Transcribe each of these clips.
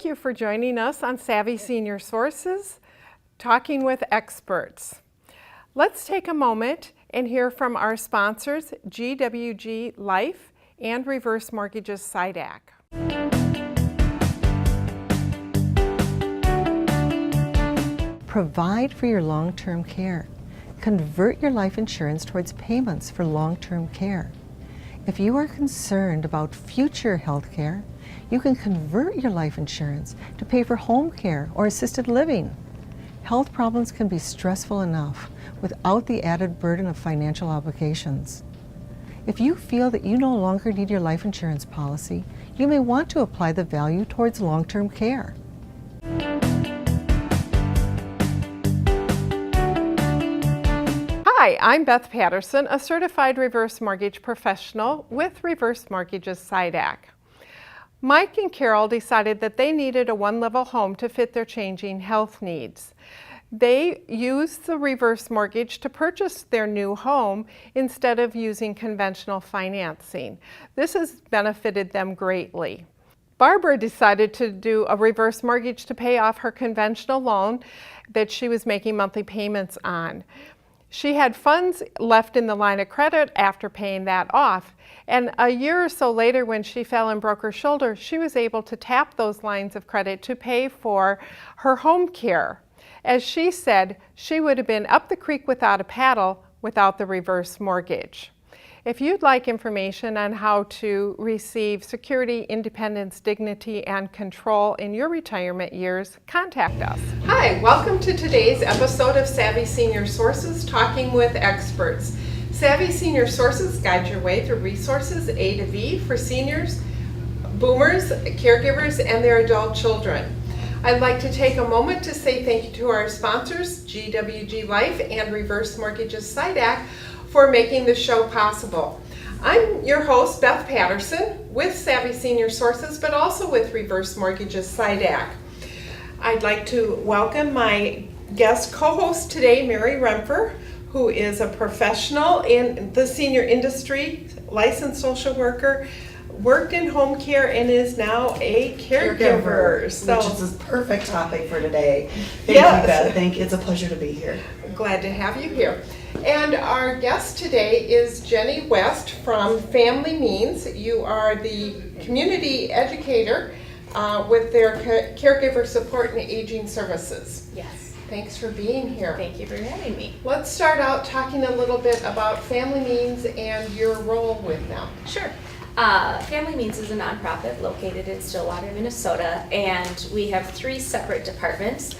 you for joining us on Savvy Senior Sources, Talking with Experts. Let's take a moment and hear from our sponsors, GWG Life and Reverse Mortgages SIDAC. Provide for your long-term care. Convert your life insurance towards payments for long-term care. If you are concerned about future health care, you can convert your life insurance to pay for home care or assisted living. Health problems can be stressful enough without the added burden of financial obligations. If you feel that you no longer need your life insurance policy, you may want to apply the value towards long-term care. Hi, I'm Beth Paterson, a certified reverse mortgage professional with Reverse Mortgages SIDAC. Mike and Carol decided that they needed a one-level home to fit their changing health needs. They used the reverse mortgage to purchase their new home instead of using conventional financing. This has benefited them greatly. Barbara decided to do a reverse mortgage to pay off her conventional loan that she was making monthly payments on. She had funds left in the line of credit after paying that off. And a year or so later, when she fell and broke her shoulder, she was able to tap those lines of credit to pay for her home care. As she said, she would have been up the creek without a paddle without the reverse mortgage. If you'd like information on how to receive security, independence, dignity, and control in your retirement years, contact us. Hi, welcome to today's episode of Savvy Senior Sources, Talking with Experts. Savvy Senior Sources guide your way through resources A to V for seniors, boomers, caregivers, and their adult children. I'd like to take a moment to say thank you to our sponsors, GWG Life and Reverse Mortgages SIDAC, for making the show possible. I'm your host, Beth Paterson, with Savvy Senior Sources, but also with Reverse Mortgages SIDAC. I'd like to welcome my guest co-host today, Mary Rempfer, who is a professional in the senior industry, licensed social worker, worked in home care, and is now a caregiver. Which is a perfect topic for today. Thank you, Beth. It's a pleasure to be here. Glad to have you here. And our guest today is Jenny West from FamilyMeans. You are the community educator with their caregiver support and aging services. Yes. Thanks for being here. Thank you for having me. Let's start out talking a little bit about FamilyMeans and your role with them. Sure. FamilyMeans is a nonprofit located in Stillwater, Minnesota, and we have 3 separate departments.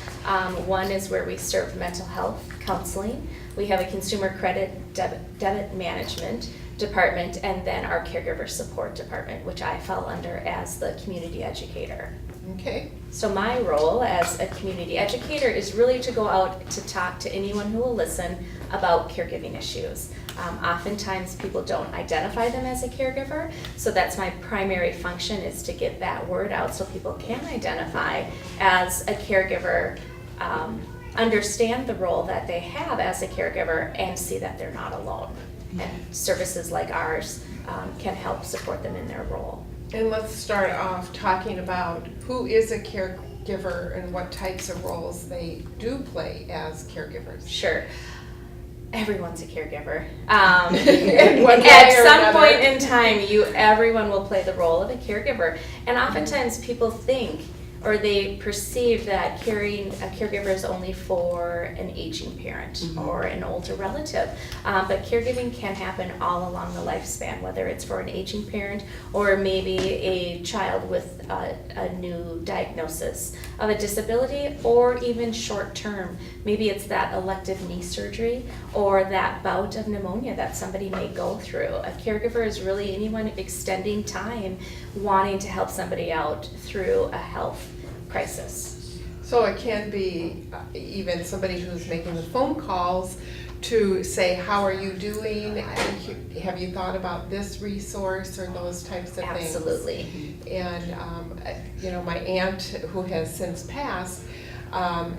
One is where we serve mental health counseling. We have a consumer credit debit management department, and then our caregiver support department, which I fell under as the community educator. Okay. So my role as a community educator is really to go out to talk to anyone who will listen about caregiving issues. Oftentimes people don't identify them as a caregiver, so that's my primary function, is to get that word out so people can identify as a caregiver, understand the role that they have as a caregiver, and see that they're not alone. And services like ours can help support them in their role. And let's start off talking about who is a caregiver and what types of roles they do play as caregivers. Sure. Everyone's a caregiver. At Some point in time, everyone will play the role of a caregiver. And oftentimes people think, or they perceive, that caring a caregiver is only for an aging parent or an older relative. But caregiving can happen all along the lifespan, whether it's for an aging parent or maybe a child with a new diagnosis of a disability, or even short term. Maybe it's that elective knee surgery or that bout of pneumonia that somebody may go through. A caregiver is really anyone extending time wanting to help somebody out through a health crisis. So it can be even somebody who's making the phone calls to say, how are you doing? Have you thought about this resource, or those types of things? Absolutely. And my aunt, who has since passed,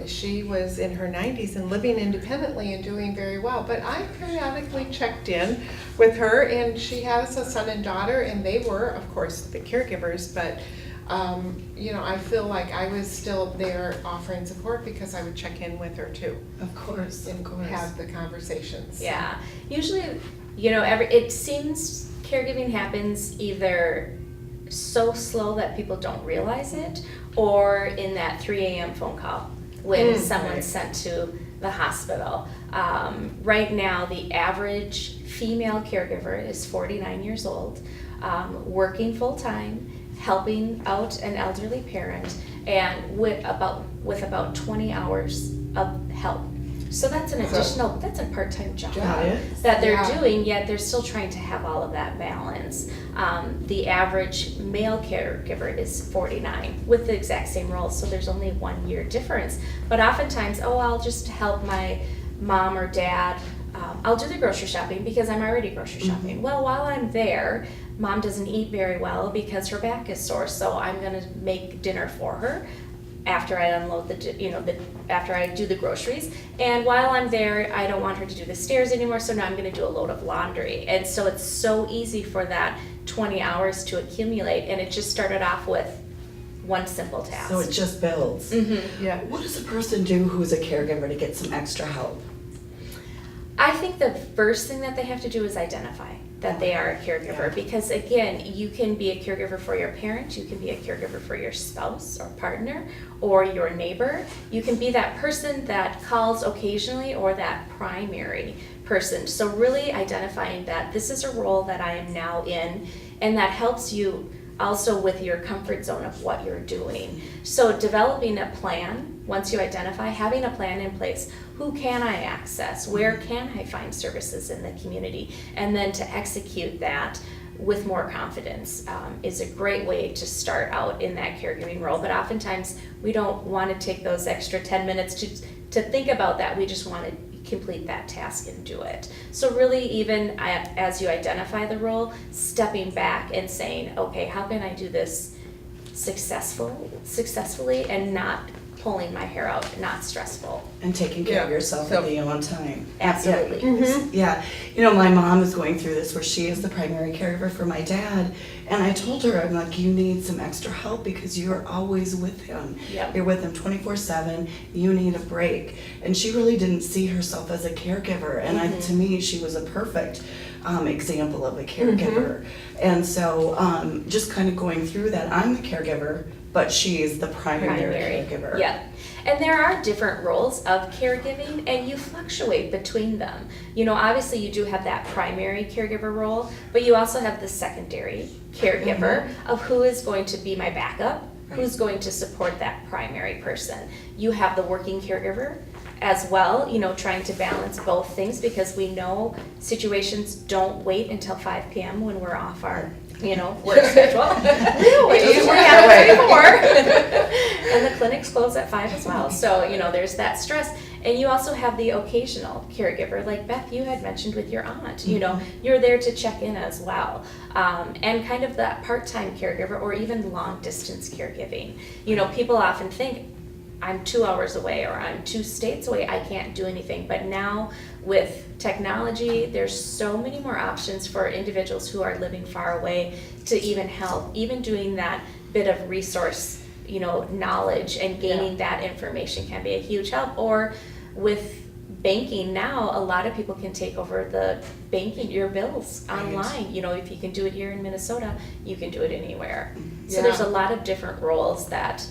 she was in her 90s and living independently and doing very well. But I periodically checked in with her, and she has a son and daughter, and they were, of course, the caregivers, but I feel like I was still there offering support because I would check in with her too. Of course, And have the conversations. Yeah, usually, it seems caregiving happens either so slow that people don't realize it, or in that 3 a.m. phone call when someone's sent to the hospital. Right now, the average female caregiver is 49 years old, working full-time, helping out an elderly parent, and with about 20 hours of help. So that's an additional, that's a part-time job that they're doing, yet they're still trying to have all of that balance. The average male caregiver is 49 with the exact same role, so there's only 1 year difference. But oftentimes, I'll just help my mom or dad. I'll do the grocery shopping because I'm already grocery shopping. Well, while I'm there, mom doesn't eat very well because her back is sore, so I'm gonna make dinner for her after I unload after I do the groceries. And while I'm there, I don't want her to do the stairs anymore, so now I'm gonna do a load of laundry. And so it's so easy for that 20 hours to accumulate, and it just started off with one simple task. So it just builds. Yeah. What does a person do who's a caregiver to get some extra help? I think the first thing that they have to do is identify that they are a caregiver, because again, you can be a caregiver for your parent, you can be a caregiver for your spouse or partner or your neighbor. You can be that person that calls occasionally or that primary person. So really identifying that this is a role that I am now in, and that helps you also with your comfort zone of what you're doing. So developing a plan, once you identify, having a plan in place. Who can I access? Where can I find services in the community? And then to execute that with more confidence is a great way to start out in that caregiving role. But oftentimes we don't want to take those extra 10 minutes to think about that. We just want to complete that task and do it. So really, even as you identify the role, stepping back and saying, okay, how can I do this successfully and not pulling my hair out, not stressful. And taking care of yourself at your own time. Absolutely. Yeah. My mom is going through this where she is the primary caregiver for my dad. And I told her, I'm like, you need some extra help because you're always with him. Yep. You're with him 24/7. You need a break. And she really didn't see herself as a caregiver. And to me, she was a perfect example of a caregiver. And so just kind of going through that, I'm the caregiver, but she is the primary caregiver. Yep. And there are different roles of caregiving, and you fluctuate between them. Obviously you do have that primary caregiver role, but you also have the secondary caregiver of who is going to be my backup, who's going to support that primary person. You have the working caregiver as well, trying to balance both things, because we know situations don't wait until 5 p.m. when we're off our work schedule. And the clinics close at 5 as well. So, there's that stress. And you also have the occasional caregiver, like Beth, you had mentioned with your aunt. You're there to check in as well. And kind of that part-time caregiver, or even long-distance caregiving. People often think, I'm 2 hours away or I'm 2 states away, I can't do anything. But now with technology, there's so many more options for individuals who are living far away to even help, even doing that bit of resource, knowledge and gaining that information can be a huge help. Or with banking now, a lot of people can take over the banking, your bills online. If you can do it here in Minnesota, you can do it anywhere. So there's a lot of different roles that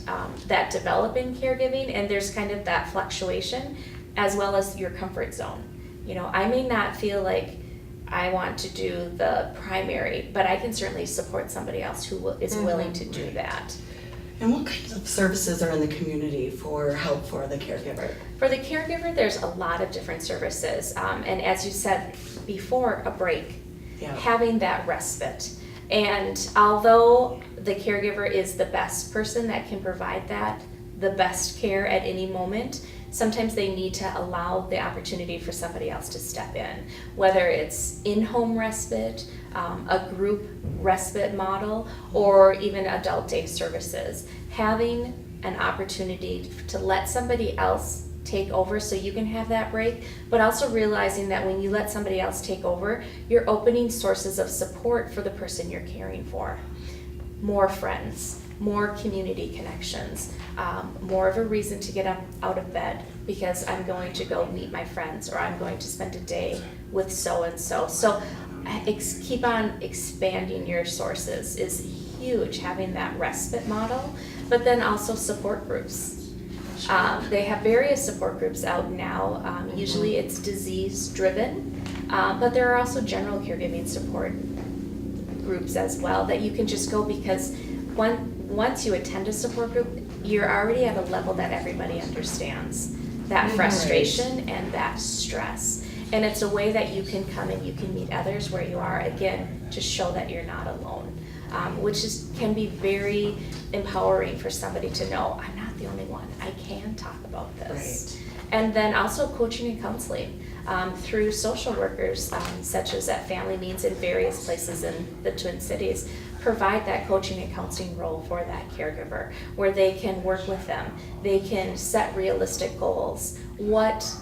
develop in caregiving, and there's kind of that fluctuation as well as your comfort zone. I may not feel like I want to do the primary, but I can certainly support somebody else who is willing to do that. And what kinds of services are in the community for help for the caregiver? For the caregiver, there's a lot of different services. And as you said before, a break, having that respite. And although the caregiver is the best person that can provide the best care at any moment, sometimes they need to allow the opportunity for somebody else to step in, whether it's in-home respite, a group respite model, or even adult day services. Having an opportunity to let somebody else take over so you can have that break, but also realizing that when you let somebody else take over, you're opening sources of support for the person you're caring for. More friends, more community connections, more of a reason to get up out of bed because I'm going to go meet my friends, or I'm going to spend a day with so-and-so. So keep on expanding your sources is huge, having that respite model, but then also support groups. They have various support groups out now. Usually it's disease driven, but there are also general caregiving support groups as well that you can just go, because once you attend a support group, you're already at a level that everybody understands that frustration and that stress. And it's a way that you can come and you can meet others where you are, again, to show that you're not alone, which can be very empowering for somebody to know, I'm not the only one, I can talk about this. Right. And then also coaching and counseling through social workers, such as at FamilyMeans in various places in the Twin Cities, provide that coaching and counseling role for that caregiver, where they can work with them, they can set realistic goals. What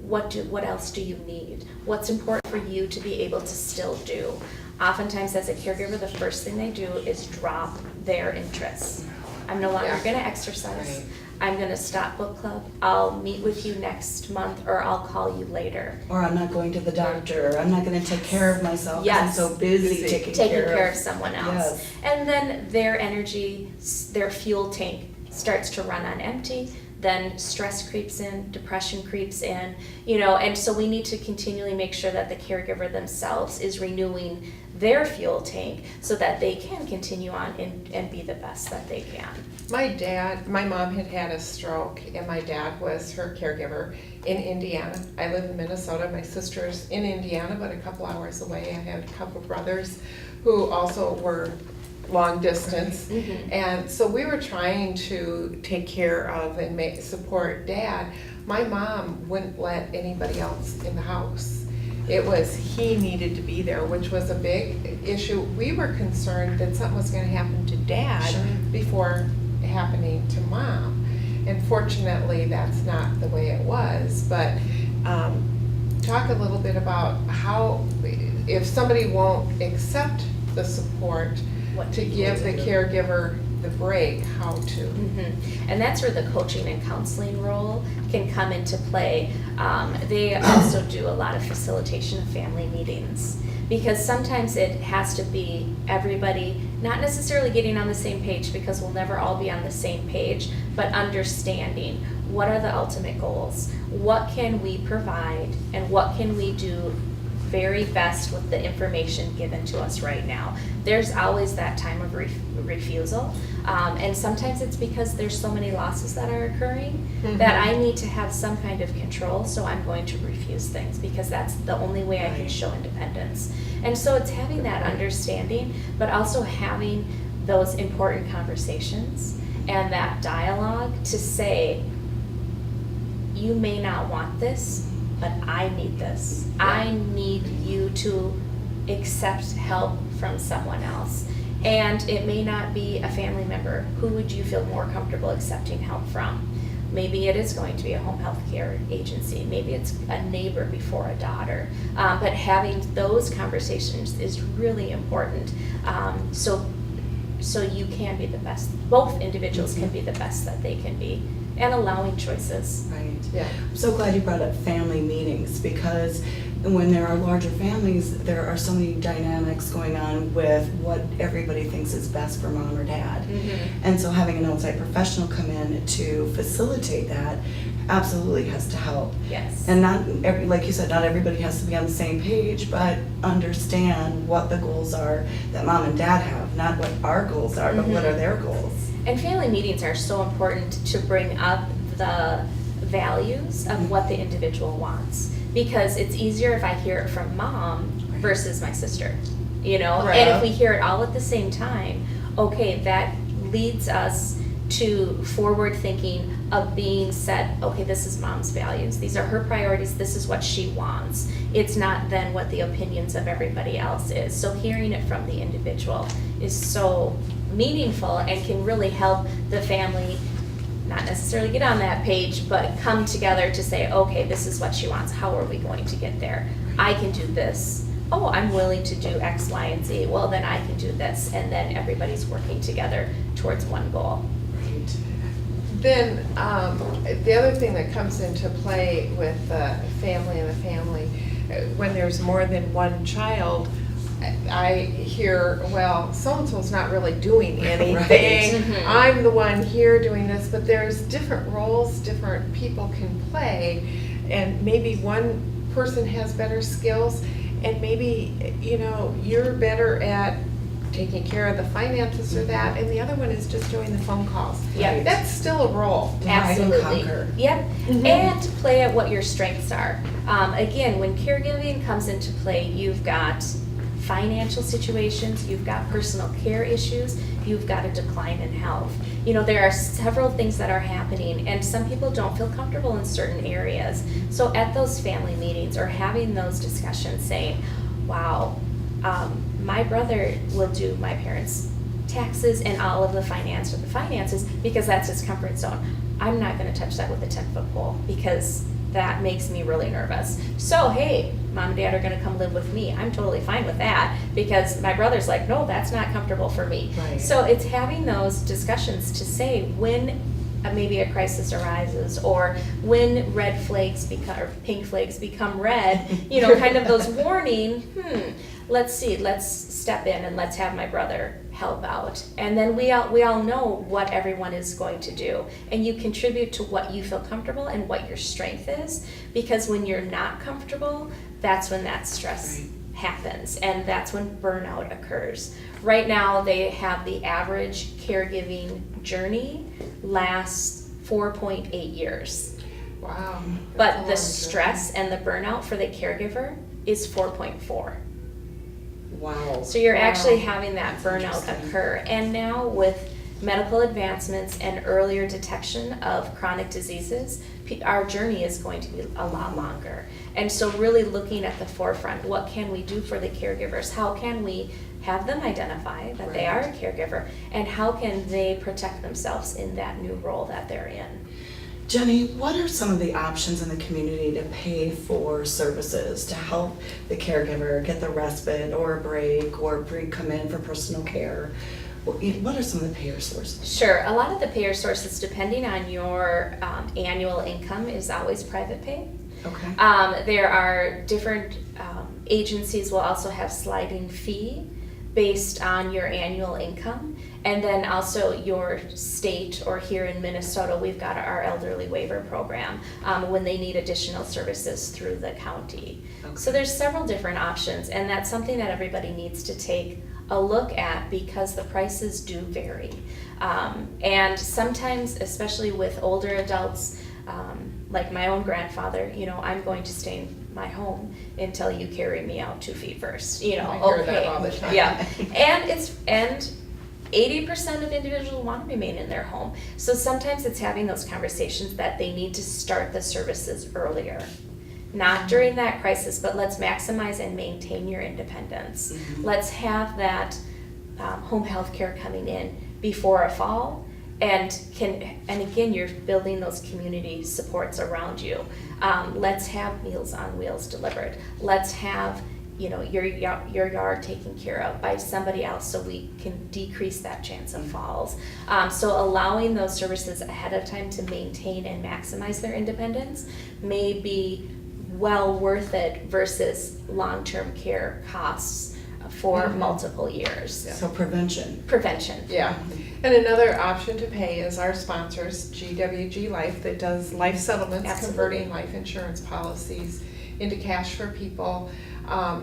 else do you need? What's important for you to be able to still do? Oftentimes as a caregiver, the first thing they do is drop their interests. I'm no longer going to exercise. Right. I'm going to stop book club. I'll meet with you next month, or I'll call you later. Or I'm not going to the doctor. Or I'm not going to take care of myself because I'm so busy taking care of someone else. Yes. And then their energy, their fuel tank starts to run on empty. Then stress creeps in, depression creeps in, and so we need to continually make sure that the caregiver themselves is renewing their fuel tank so that they can continue on and be the best that they can. My mom had a stroke, and my dad was her caregiver in Indiana. I live in Minnesota. My sister's in Indiana, but a couple hours away. I had a couple brothers who also were long distance, and so we were trying to take care of and support Dad. My mom wouldn't let anybody else in the house. It was he needed to be there, which was a big issue. We were concerned that something was going to happen to Dad before happening to Mom, and fortunately that's not the way it was. But talk a little bit about how, if somebody won't accept the support, to give the caregiver the break, how to. And that's where the coaching and counseling role can come into play. They also do a lot of facilitation of family meetings, because sometimes it has to be everybody not necessarily getting on the same page, because we'll never all be on the same page, but understanding what are the ultimate goals, what can we provide, and what can we do very best with the information given to us right now. There's always that time of refusal, and sometimes it's because there's so many losses that are occurring that I need to have some kind of control, so I'm going to refuse things because that's the only way I can show independence. And so it's having that understanding, but also having those important conversations and that dialogue to say, you may not want this, but I need this. I need you to accept help from someone else. And it may not be a family member. Who would you feel more comfortable accepting help from? Maybe it is going to be a home health care agency. Maybe it's a neighbor before a daughter. But having those conversations is really important. So you can be the best. Both individuals can be the best that they can be. And allowing choices. Right. Yeah. I'm so glad you brought up family meetings, because when there are larger families, there are so many dynamics going on with what everybody thinks is best for Mom or Dad. And so having an outside professional come in to facilitate that absolutely has to help. Yes. And like you said, not everybody has to be on the same page, but understand what the goals are that Mom and Dad have, not what our goals are, but what are their goals. And family meetings are so important to bring up the values of what the individual wants, because it's easier if I hear it from Mom versus my sister, Right. And if we hear it all at the same time, okay, that leads us to forward thinking of being said, okay, this is Mom's values, these are her priorities, this is what she wants. It's not then what the opinions of everybody else is. So hearing it from the individual is so meaningful and can really help the family not necessarily get on that page, but come together to say, okay, this is what she wants, how are we going to get there? I can do this, oh, I'm willing to do X, Y, and Z, well, then I can do this, and then everybody's working together towards one goal. Right. Then the other thing that comes into play with the family and the family, when there's more than one child, I hear, well, so-and-so's not really doing anything. Right. Mhm. I'm the one here doing this, but there's different roles different people can play, and maybe one person has better skills, and maybe, you know, you're better at taking care of the finances or that, and the other one is just doing the phone calls. Yep. That's still a role. Divide and Absolutely. conquer. Yep. Mhm. And to play at what your strengths are. Again, when caregiving comes into play, you've got financial situations, you've got personal care issues, you've got a decline in health. You know, there are several things that are happening, and some people don't feel comfortable in certain areas. So at those family meetings or having those discussions saying, wow, my brother will do my parents' taxes and all of the finances because that's his comfort zone. I'm not going to touch that with a 10-foot pole because that makes me really nervous. So, hey, mom and dad are going to come live with me. I'm totally fine with that because my brother's like, no, that's not comfortable for me. Right. So it's having those discussions to say when maybe a crisis arises, or when red flags become, or pink flags become red, you know, kind of those warning, let's step in and let's have my brother help out. And then we all know what everyone is going to do. And you contribute to what you feel comfortable and what your strength is, because when you're not comfortable, that's when that stress happens, and that's when burnout occurs. Right now, they have the average caregiving journey lasts 4.8 years. Wow. But That's a the long stress and the burnout for the caregiver is 4.4. Wow. So you're Wow. actually having that burnout Interesting. occur. And now with medical advancements and earlier detection of chronic diseases, our journey is going to be a lot longer. And so really looking at the forefront, what can we do for the caregivers? How can we have them identify that they are a caregiver, and how can they protect themselves in that new role that they're in? Jenny, what are some of the options in the community to pay for services to help the caregiver get the respite or a break or come in for personal care? What are some of the payer sources? Sure, a lot of the payer sources, depending on your annual income, is always private pay. Okay. There are different agencies will also have sliding fee based on your annual income. And then also your state, or here in Minnesota, we've got our elderly waiver program when they need additional services through the county. Okay. So there's several different options, and that's something that everybody needs to take a look at because the prices do vary. And sometimes, especially with older adults, like my own grandfather, you know, I'm going to stay in my home until you carry me out 2 feet first. You know, I hear okay. that all the time. Yeah, and 80% of individuals want to remain in their home. So sometimes it's having those conversations that they need to start the services earlier. Not during that crisis, but let's maximize and maintain your independence. Mhm. Let's have that home health care coming in before a fall, and again, you're building those community supports around you. Let's have Meals on Wheels delivered. Let's have, you know, your yard taken care of by somebody else so we can decrease that chance of falls. So allowing those services ahead of time to maintain and maximize their independence may be well worth it versus long-term care costs for multiple years. So prevention. Prevention. Yeah. And another option to pay is our sponsors, GWG Life, that does life settlements, Absolutely. converting life insurance policies into cash for people,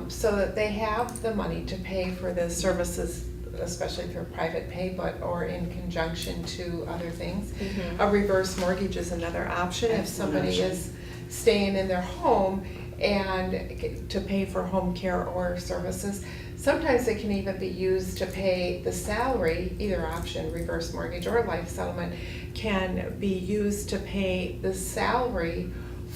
so that they have the money to pay for the services, especially through private pay, or in conjunction to other things. Mhm. A reverse mortgage is another option if somebody is staying in their home and to pay for home care or services. Sometimes it can even be used to pay the salary. Either option, reverse mortgage or life settlement, can be used to pay the salary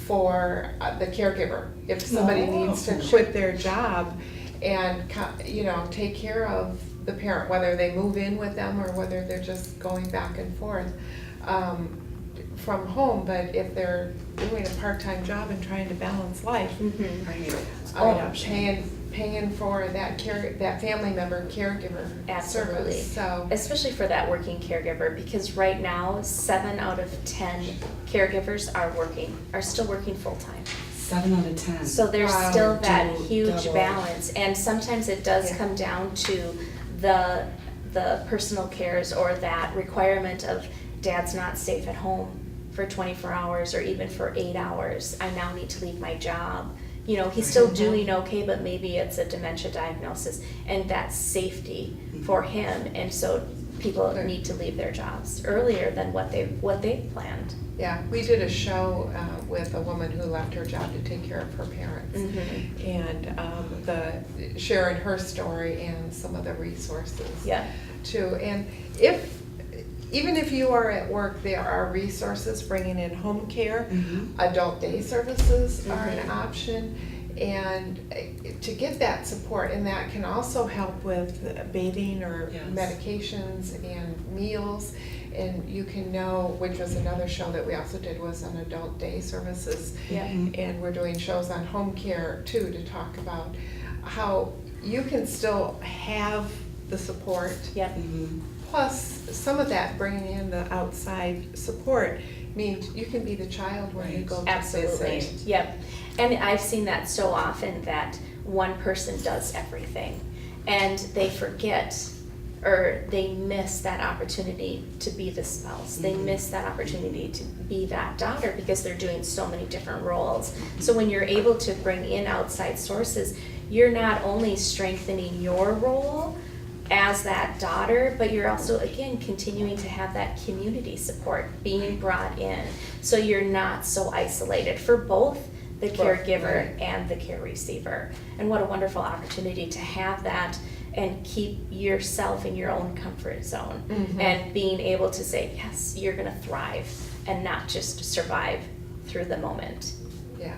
for the caregiver. If somebody needs to quit their job and, you know, take care of the parent, whether they move in with them or whether they're just going back and forth from home. But if they're doing a part-time job and trying to balance life, Mhm. Right. paying paying for that family member caregiver Absolutely. service. So Especially for that working caregiver, because right now 7 out of 10 caregivers are still working full-time. 7 out of 10. So there's Wow. still that Double. huge balance, and sometimes it does come down to the personal cares or that requirement of dad's not safe at home for 24 hours or even for 8 hours. I now need to leave my job. You know, he's still doing okay, but maybe it's a dementia diagnosis, and that's safety for him. And so people need to leave their jobs earlier than what they planned. yeah, we did a show with a woman who left her job to take care of her parents, and sharing her story and some of the resources Yeah. too. And even if you are at work, there are resources bringing in home care. Adult day services are an option, and to get that support, and that can also help with bathing or Yes. medications and meals. And you can know, which was another show that we also did, was on adult day services. Yeah. And we're doing shows on home care too, to talk about how you can still have the support. Yep. Plus, some of that bringing in the outside support means you can be the child when you Right. go to Absolutely. visit. Yep. And I've seen that so often, that one person does everything and they forget or they miss that opportunity to be the spouse. They miss that opportunity to be that daughter because they're doing so many different roles. So when you're able to bring in outside sources, you're not only strengthening your role as that daughter, but you're also, again, continuing to have that community support being brought in. So you're not so isolated for both the caregiver and the care receiver. And what a wonderful opportunity to have that and keep yourself in your own comfort zone and being able to say, yes, you're gonna thrive and not just survive through the moment. Yeah.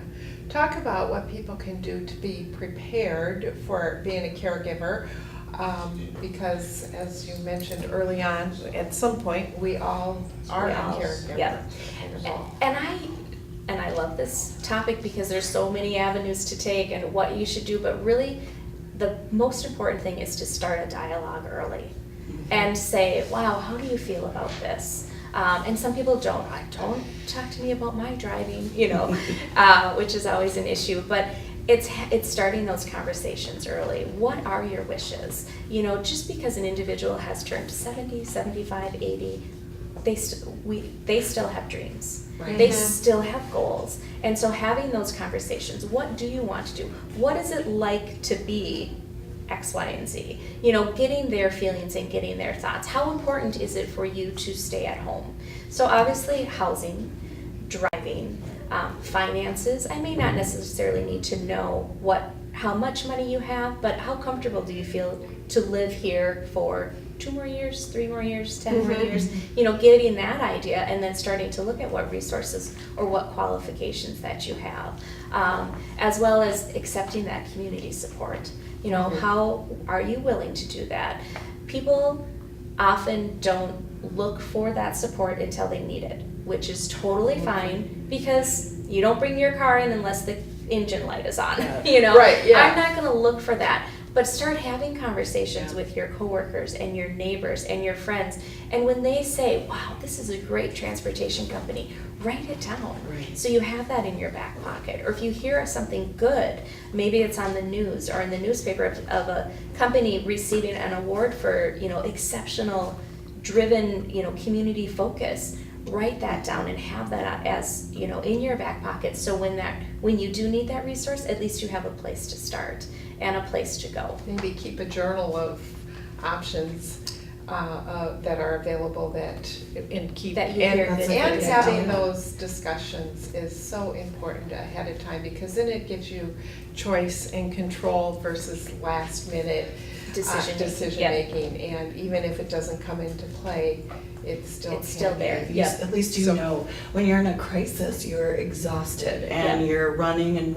Talk about what people can do to be prepared for being a caregiver. Because as you mentioned early on, at some point, we all are a caregiver. Yep. And I love this topic because there's so many avenues to take and what you should do, but really the most important thing is to start a dialogue early and say, wow, how do you feel about this? And some people don't talk to me about my driving, which is always an issue, but it's starting those conversations early. What are your wishes? Just because an individual has turned 70, 75, 80, they still have dreams. Right. They still have goals. And so having those conversations, what do you want to do? What is it like to be X, Y, and Z? Getting their feelings and getting their thoughts. How important is it for you to stay at home? So obviously housing, driving, finances. I may not necessarily need to know how much money you have, but how comfortable do you feel to live here for 2 more years, 3 more years, 10 more years? Getting that idea and then starting to look at what resources or what qualifications that you have, as well as accepting that community support. How are you willing to do that? People often don't look for that support until they need it, which is totally fine because you don't bring your car in unless the engine light is on. Right, yeah. I'm not going to look for that. But start having conversations with your coworkers and your neighbors and your friends. And when they say, wow, this is a great transportation company, write it down. Right. So you have that in your back pocket. Or if you hear of something good, maybe it's on the news or in the newspaper of a company receiving an award for, exceptional driven, community focus. Write that down and have that as, in your back pocket. So when you do need that resource, at least you have a place to start and a place to go. Maybe keep a journal of options that are available and keep That you hear good and things having about. those discussions is so important ahead of time, because then it gives you choice and control versus last minute Decision making. And even if it doesn't come into play, it's still there. At least you know when you're in a crisis, you're exhausted and you're running and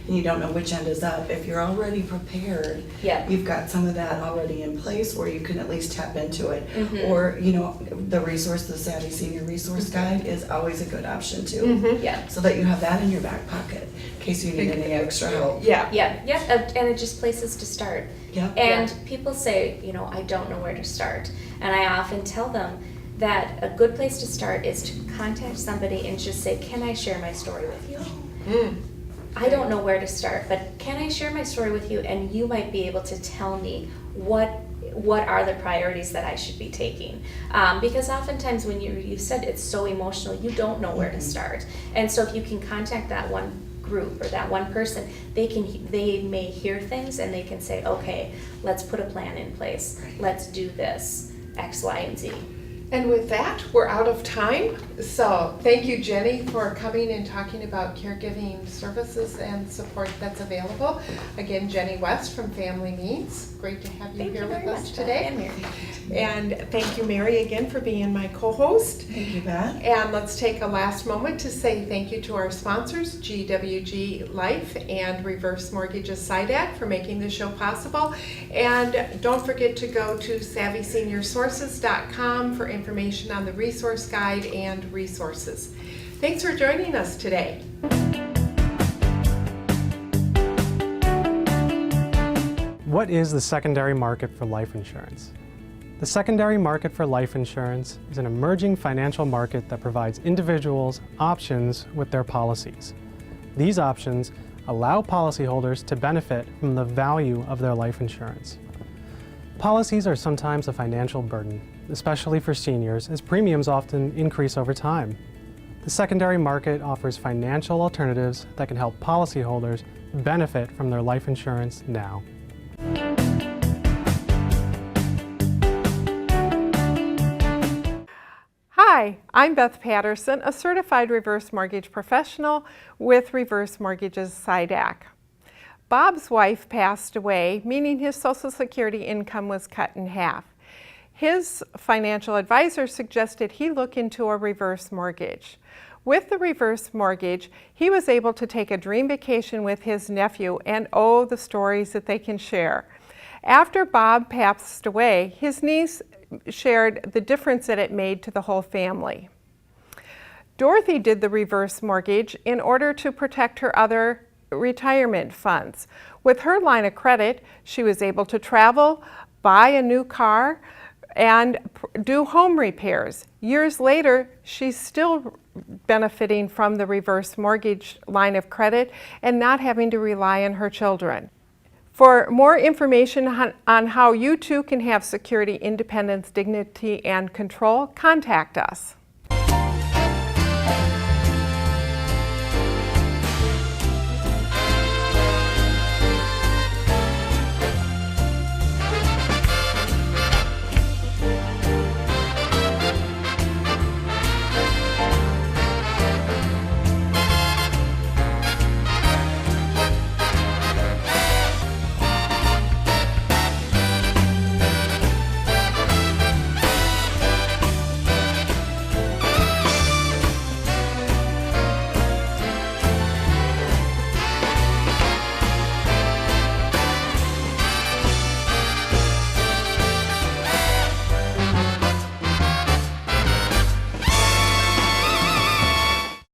you don't know which end is up. If you're already prepared, you've got some of that already in place where you can at least tap into it. Or, the resource, the Savvy Senior Resource Guide is always a good option too. Yeah. So that you have that in your back pocket. case you need any extra help. Yeah. Yeah, and it just places to start. Yep. And people say, you know, I don't know where to start. And I often tell them that a good place to start is to contact somebody and just say, can I share my story with you? I don't know where to start, but can I share my story with you? And you might be able to tell me what are the priorities that I should be taking. Because oftentimes when you said it's so emotional, you don't know where to start. And so if you can contact that one group or that one person, they may hear things and they can say, okay, let's put a plan in place. Let's do this, X, Y, and Z. And with that, we're out of time. So thank you, Jenny, for coming and talking about caregiving services and support that's available. Again, Jenny West from FamilyMeans. Great to have you here with us today. And Mary. And thank you, Mary, again for being my co-host. Thank you, Beth. And let's take a last moment to say thank you to our sponsors, GWG Life and Reverse Mortgages SIDAC, for making this show possible. And don't forget to go to SavvySeniorSources.com for information on the resource guide and resources. Thanks for joining us today. What is the secondary market for life insurance? The secondary market for life insurance is an emerging financial market that provides individuals options with their policies. These options allow policyholders to benefit from the value of their life insurance. Policies are sometimes a financial burden, especially for seniors, as premiums often increase over time. The secondary market offers financial alternatives that can help policyholders benefit from their life insurance now. Hi, I'm Beth Paterson, a certified reverse mortgage professional with Reverse Mortgages SIDAC. Bob's wife passed away, meaning his Social Security income was cut in half. His financial advisor suggested he look into a reverse mortgage. With the reverse mortgage, he was able to take a dream vacation with his nephew, and oh, the stories that they can share. After Bob passed away, his niece shared the difference that it made to the whole family. Dorothy did the reverse mortgage in order to protect her other retirement funds. With her line of credit, she was able to travel, buy a new car, and do home repairs. Years later, she's still benefiting from the reverse mortgage line of credit and not having to rely on her children. For more information on how you too can have security, independence, dignity, and control, contact us.